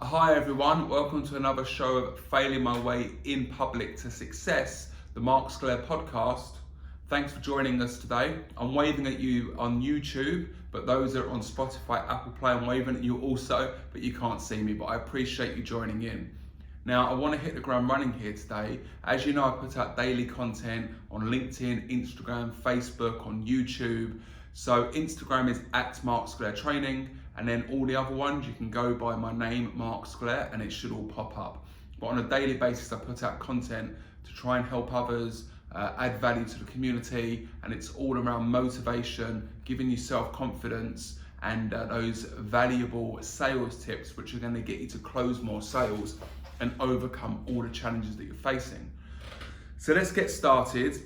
Hi everyone, welcome to another show of Failing My Way in Public to Success, the Mark Sclair podcast. Thanks for joining us today. I'm waving at you on YouTube, but those that are on Spotify, Apple Play, I'm waving at you also, but you can't see me, but I appreciate you joining in. Now, I want to hit the ground running here today. As you know, I put out daily content on LinkedIn, Instagram, Facebook, on YouTube. So Instagram is @MarkSclairTraining, and then all the other ones you can go by my name, Mark Sclair, and it should all pop up. But on a daily basis, I put out content to try and help others, add value to the community, and it's all around motivation, giving you self-confidence, and those valuable sales tips which are going to get you to close more sales and overcome all the challenges that you're facing. So let's get started.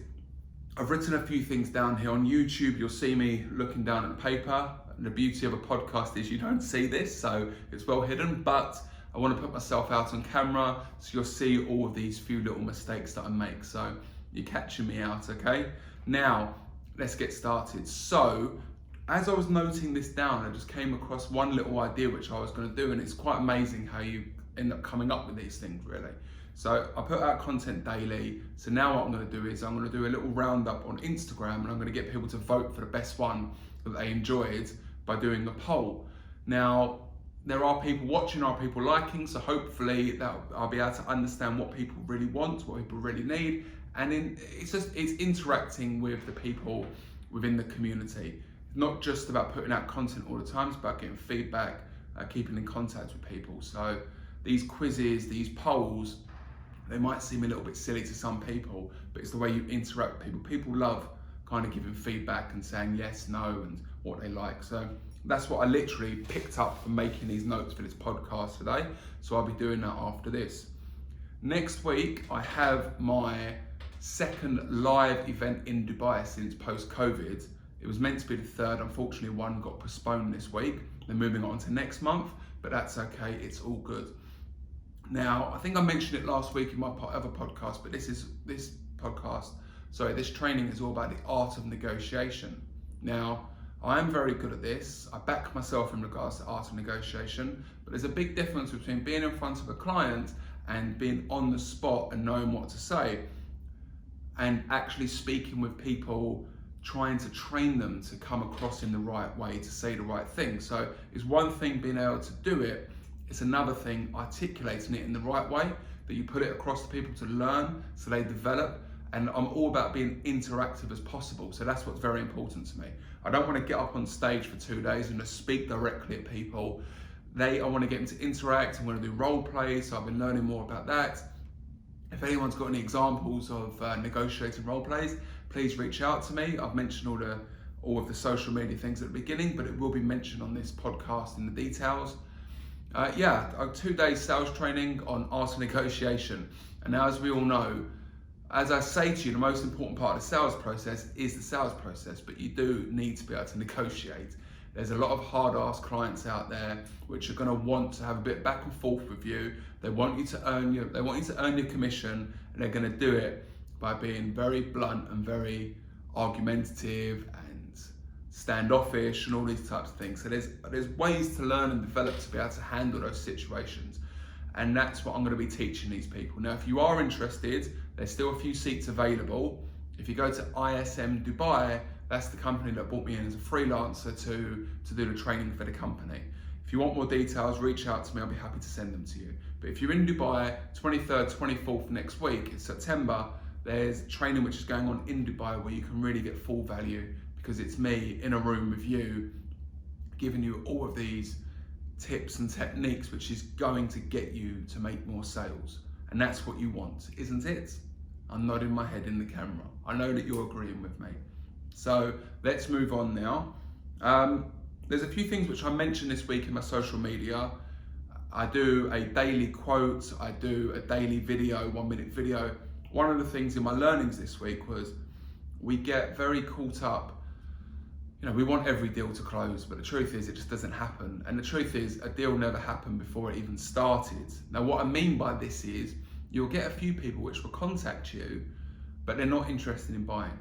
I've written a few things down here. On YouTube, you'll see me looking down at the paper. And the beauty of a podcast is you don't see this, so it's well hidden, but I want to put myself out on camera so you'll see all of these few little mistakes that I make. So you're catching me out, okay? Now, let's get started. So, as I was noting this down, I just came across one little idea which I was going to do, and it's quite amazing how you end up coming up with these things, really. So I put out content daily. So now what I'm going to do is I'm going to do a little roundup on Instagram, and I'm going to get people to vote for the best one that they enjoyed by doing a poll. Now, there are people watching, are people liking, so hopefully that I'll be able to understand what people really want, what people really need, and it's interacting with the people within the community. Not just about putting out content all the time, it's about getting feedback, keeping in contact with people. So these quizzes, these polls, they might seem a little bit silly to some people, but it's the way you interact with people. People love kind of giving feedback and saying yes, no, and what they like. So that's what I literally picked up from making these notes for this podcast today. So I'll be doing that after this. Next week, I have my second live event in Dubai since post-COVID. It was meant to be the third. Unfortunately, one got postponed this week. They're moving on to next month, but that's okay. It's all good. Now, I think I mentioned it last week in my other podcast, but this training is all about the art of negotiation. Now, I am very good at this. I back myself in regards to art of negotiation, but there's a big difference between being in front of a client and being on the spot and knowing what to say, and actually speaking with people, trying to train them to come across in the right way, to say the right thing. So it's one thing being able to do it, it's another thing articulating it in the right way, that you put it across to people to learn, so they develop. And I'm all about being interactive as possible. So that's what's very important to me. I don't want to get up on stage for 2 days and just speak directly at people. I want to get them to interact. I want to do role plays. So I've been learning more about that. If anyone's got any examples of negotiating role plays, please reach out to me. I've mentioned all of the social media things at the beginning, but it will be mentioned on this podcast in the details. 2 days sales training on art of negotiation. And now, as we all know, as I say to you, the most important part of the sales process is the sales process, but you do need to be able to negotiate. There's a lot of hard-ass clients out there which are going to want to have a bit back and forth with you. They want you to earn your commission, and they're going to do it by being very blunt and very argumentative and standoffish and all these types of things. So there's ways to learn and develop to be able to handle those situations. And that's what I'm going to be teaching these people. Now, if you are interested, there's still a few seats available. If you go to ISM Dubai, that's the company that brought me in as a freelancer to do the training for the company. If you want more details, reach out to me. I'll be happy to send them to you. But if you're in Dubai, 23rd, 24th next week, it's September, there's training which is going on in Dubai where you can really get full value, because it's me in a room with you, giving you all of these tips and techniques which is going to get you to make more sales. And that's what you want, isn't it? I'm nodding my head in the camera. I know that you're agreeing with me. So let's move on now. There's a few things which I mentioned this week in my social media. I do a daily quote, I do a daily video, 1-minute video. One of the things in my learnings this week was we get very caught up. We want every deal to close, but the truth is it just doesn't happen. And the truth is a deal never happened before it even started. Now, what I mean by this is you'll get a few people which will contact you, but they're not interested in buying.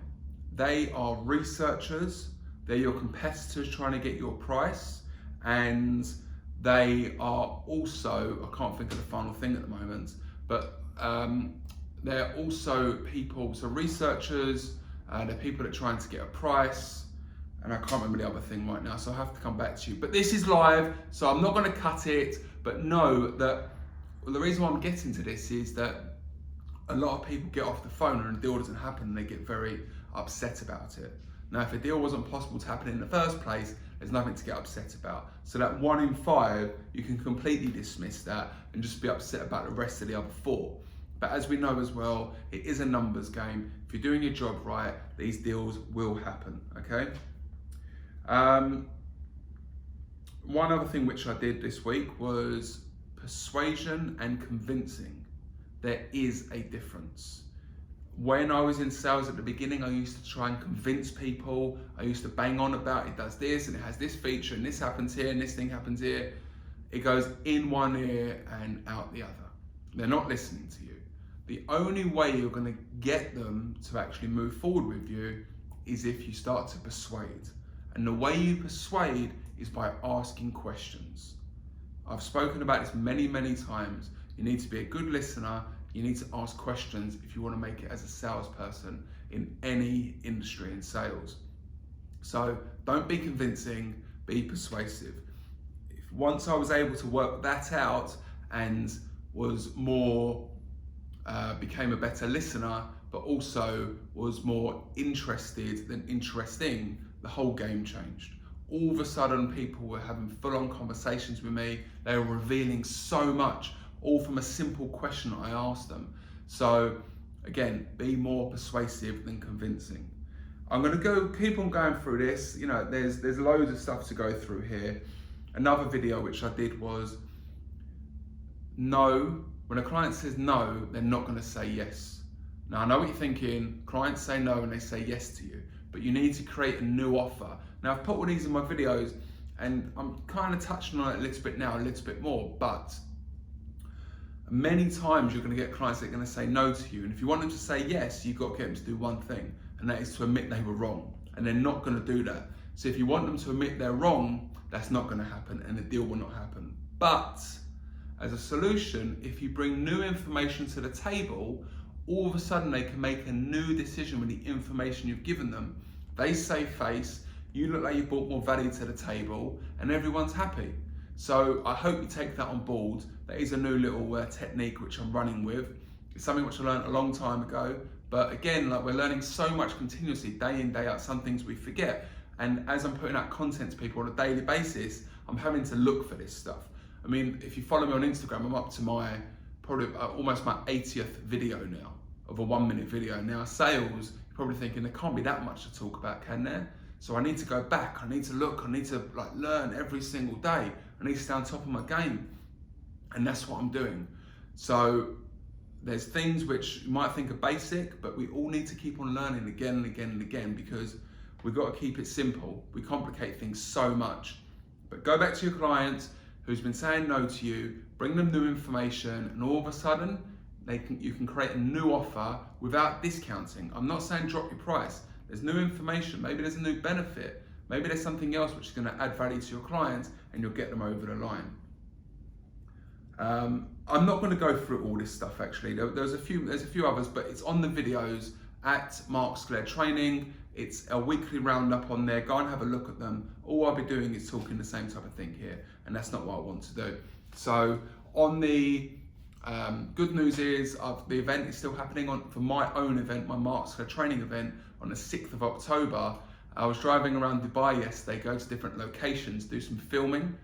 They are researchers, they're your competitors trying to get your price, and they are also, I can't think of the final thing at the moment, but they're also people, so researchers, they're people that are trying to get a price, and I can't remember the other thing right now, so I'll have to come back to you. But this is live, so I'm not going to cut it, but know that the reason why I'm getting to this is that a lot of people get off the phone and a deal doesn't happen and they get very upset about it. Now, if a deal wasn't possible to happen in the first place, there's nothing to get upset about. So that 1 in 5, you can completely dismiss that and just be upset about the rest of the other 4. But as we know as well, it is a numbers game. If you're doing your job right, these deals will happen, okay? One other thing which I did this week was persuasion and convincing. There is a difference. When I was in sales at the beginning, I used to try and convince people. I used to bang on about it does this and it has this feature and this happens here and this thing happens here. It goes in one ear and out the other. They're not listening to you. The only way you're going to get them to actually move forward with you is if you start to persuade. And the way you persuade is by asking questions. I've spoken about this many, many times. You need to be a good listener. You need to ask questions if you want to make it as a salesperson in any industry in sales. So don't be convincing, be persuasive. Once I was able to work that out and was more, became a better listener, but also was more interested than interesting, the whole game changed. All of a sudden, people were having full-on conversations with me. They were revealing so much, all from a simple question I asked them. So again, be more persuasive than convincing. I'm going to keep on going through this. You know, there's loads of stuff to go through here. Another video which I did was no. When a client says no, they're not going to say yes. Now I know what you're thinking. Clients say no and they say yes to you, but you need to create a new offer. Now I've put all these in my videos, and I'm kind of touching on it a little bit now, a little bit more, but many times you're going to get clients that are going to say no to you, and if you want them to say yes, you've got to get them to do one thing, and that is to admit they were wrong, and they're not going to do that. So if you want them to admit they're wrong, that's not going to happen, and the deal will not happen. But as a solution, if you bring new information to the table, all of a sudden they can make a new decision with the information you've given them. They save face, you look like you've brought more value to the table, and everyone's happy. So I hope you take that on board. That is a new little technique which I'm running with. It's something which I learned a long time ago, but again, like, we're learning so much continuously, day in, day out. Some things we forget, and as I'm putting out content to people on a daily basis, I'm having to look for this stuff. I mean, if you follow me on Instagram, I'm up to my probably almost my 80th video now, of a 1-minute video. Now sales, you're probably thinking there can't be that much to talk about, can there? So I need to go back, I need to look, I need to learn every single day. I need to stay on top of my game. And that's what I'm doing. So there's things which you might think are basic, but we all need to keep on learning again and again and again, because we've got to keep it simple. We complicate things so much. But go back to your clients who's been saying no to you, bring them new information, and all of a sudden, you can create a new offer without discounting. I'm not saying drop your price. There's new information, maybe there's a new benefit, maybe there's something else which is going to add value to your clients, and you'll get them over the line. I'm not going to go through all this stuff actually. There's a few others, but it's on the videos at Mark Sclair Training. It's a weekly roundup on there. Go and have a look at them. All I'll be doing is talking the same type of thing here, and that's not what I want to do. So on the good news is the event is still happening for my own event, my Mark Sclair Training event on the 6th of October. I was driving around Dubai yesterday, go to different locations, do some filming,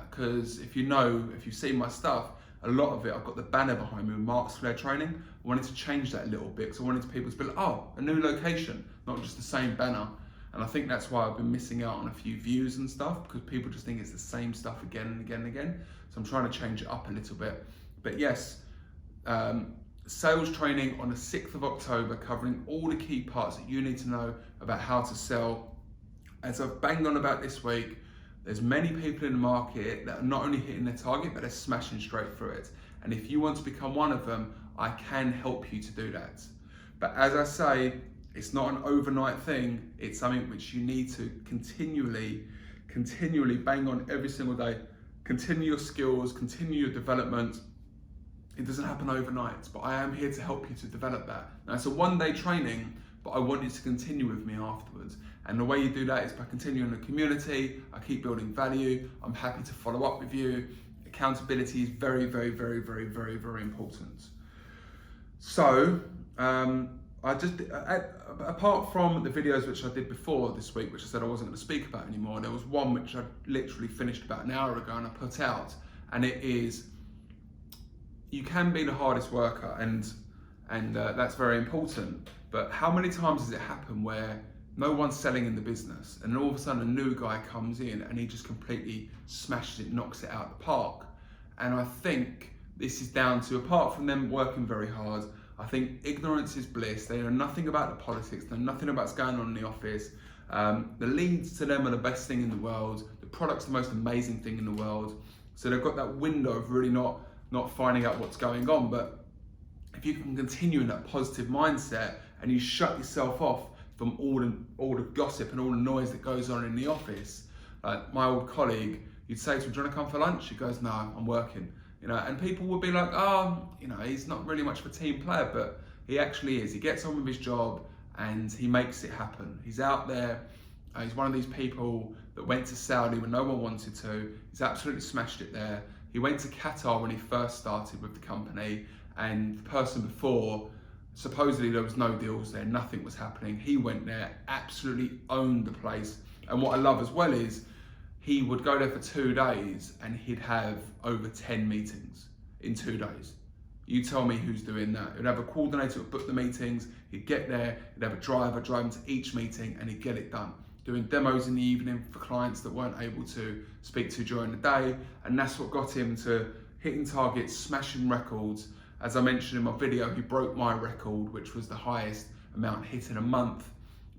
because if you've seen my stuff, a lot of it, I've got the banner behind me with Mark Sclair Training. I wanted to change that a little bit, because I wanted people to be like, oh, a new location, not just the same banner. And I think that's why I've been missing out on a few views and stuff, because people just think it's the same stuff again and again and again. So I'm trying to change it up a little bit. But yes, sales training on the 6th of October, covering all the key parts that you need to know about how to sell. As I've banged on about this week, there's many people in the market that are not only hitting their target, but they're smashing straight through it. And if you want to become one of them, I can help you to do that. But as I say, it's not an overnight thing. It's something which you need to continually bang on every single day. continue your skills, continue your development. It doesn't happen overnight, but I am here to help you to develop that. Now, it's a one-day training, but I want you to continue with me afterwards. And the way you do that is by continuing the community. I keep building value. I'm happy to follow up with you. Accountability is very, very, very, very, very, very important. So, apart from the videos which I did before this week, which I said I wasn't going to speak about anymore, there was one which I literally finished about an hour ago and I put out, and it is, you can be the hardest worker, and that's very important, but how many times does it happen where no one's selling in the business and then all of a sudden a new guy comes in and he just completely smashes it, knocks it out of the park? And I think this is down to, apart from them working very hard, I think ignorance is bliss. They know nothing about the politics, they know nothing about what's going on in the office. The leads to them are the best thing in the world. The product's the most amazing thing in the world. So they've got that window of really not finding out what's going on. But if you can continue in that positive mindset and you shut yourself off from all the gossip and all the noise that goes on in the office, like my old colleague, you'd say to him, "Do you want to come for lunch?" He goes, "No, I'm working." You know, and people would be like, "Oh, you know, he's not really much of a team player," but he actually is. He gets on with his job and he makes it happen. He's out there. He's one of these people that went to Saudi when no one wanted to. He's absolutely smashed it there. He went to Qatar when he first started with the company, and the person before, supposedly there was no deals there, nothing was happening. He went there, absolutely owned the place. And what I love as well is, he would go there for 2 days and he'd have over 10 meetings in 2 days. You tell me who's doing that. He'd have a coordinator who would book the meetings, he'd get there, he'd have a driver driving to each meeting, and he'd get it done. Doing demos in the evening for clients that weren't able to speak to during the day. And that's what got him to hitting targets, smashing records. As I mentioned in my video, he broke my record, which was the highest amount hit in a month.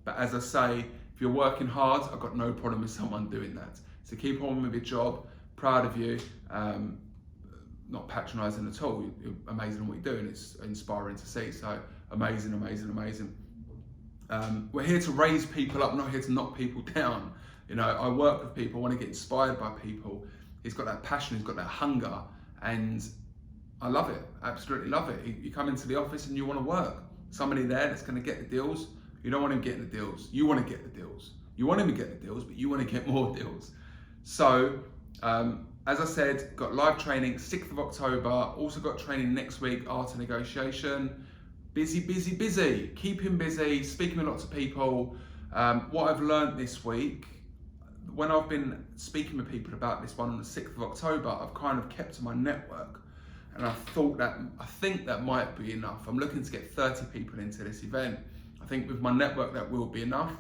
But as I say, if you're working hard, I've got no problem with someone doing that. So keep on with your job, proud of you, not patronising at all. You're amazing at what you're doing, it's inspiring to see, so amazing, amazing, amazing. We're here to raise people up, not here to knock people down. You know, I work with people, I want to get inspired by people. He's got that passion, he's got that hunger, and I love it, absolutely love it. You come into the office and you want to work. Somebody there that's going to get the deals. You don't want him getting the deals, you want to get the deals. You want him to get the deals, but you want to get more deals. So, as I said, got live training 6th of October, also got training next week, art of negotiation. Busy, busy, busy, keep him busy, speaking with lots of people. What I've learned this week, when I've been speaking with people about this one on the 6th of October, I've kind of kept to my network. And I think that might be enough. I'm looking to get 30 people into this event. I think with my network that will be enough.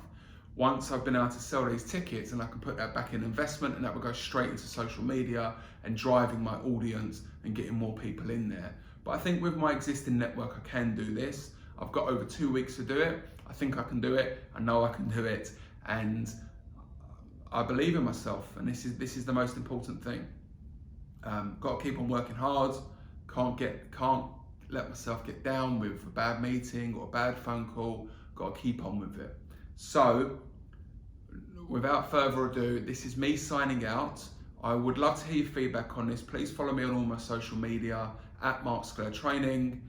Once I've been able to sell these tickets, and I can put that back in investment, and that will go straight into social media and driving my audience and getting more people in there. But I think with my existing network, I can do this. I've got over 2 weeks to do it. I think I can do it. I know I can do it. And I believe in myself. And this is the most important thing. Got to keep on working hard. Can't let myself get down with a bad meeting or a bad phone call. Got to keep on with it. So, without further ado, this is me signing out. I would love to hear your feedback on this. Please follow me on all my social media at Mark Sclair Training.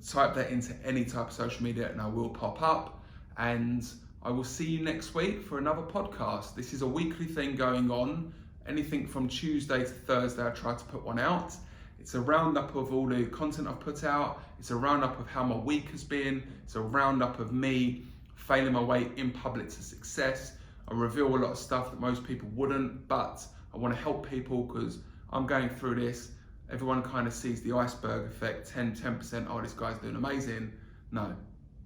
Type that into any type of social media and I will pop up. And I will see you next week for another podcast. This is a weekly thing going on. Anything from Tuesday to Thursday, I try to put one out. It's a roundup of all the content I've put out. It's a roundup of how my week has been. It's a roundup of me failing my way in public to success. I reveal a lot of stuff that most people wouldn't, but I want to help people because I'm going through this. Everyone kind of sees the iceberg effect, 10%, oh, this guy's doing amazing. No,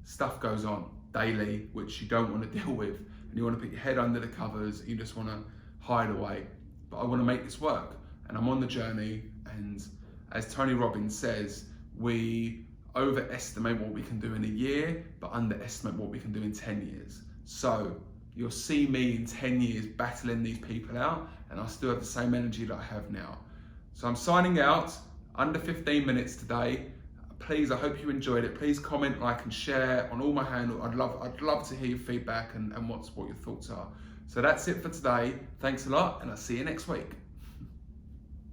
stuff goes on daily, which you don't want to deal with. And you want to put your head under the covers, you just want to hide away. But I want to make this work, and I'm on the journey. And as Tony Robbins says, we overestimate what we can do in a year, but underestimate what we can do in 10 years. So you'll see me in 10 years battling these people out, and I'll still have the same energy that I have now. So I'm signing out, under 15 minutes today. Please, I hope you enjoyed it. Please comment, like, and share on all my handles. I'd love to hear your feedback and what your thoughts are. So that's it for today. Thanks a lot, and I'll see you next week.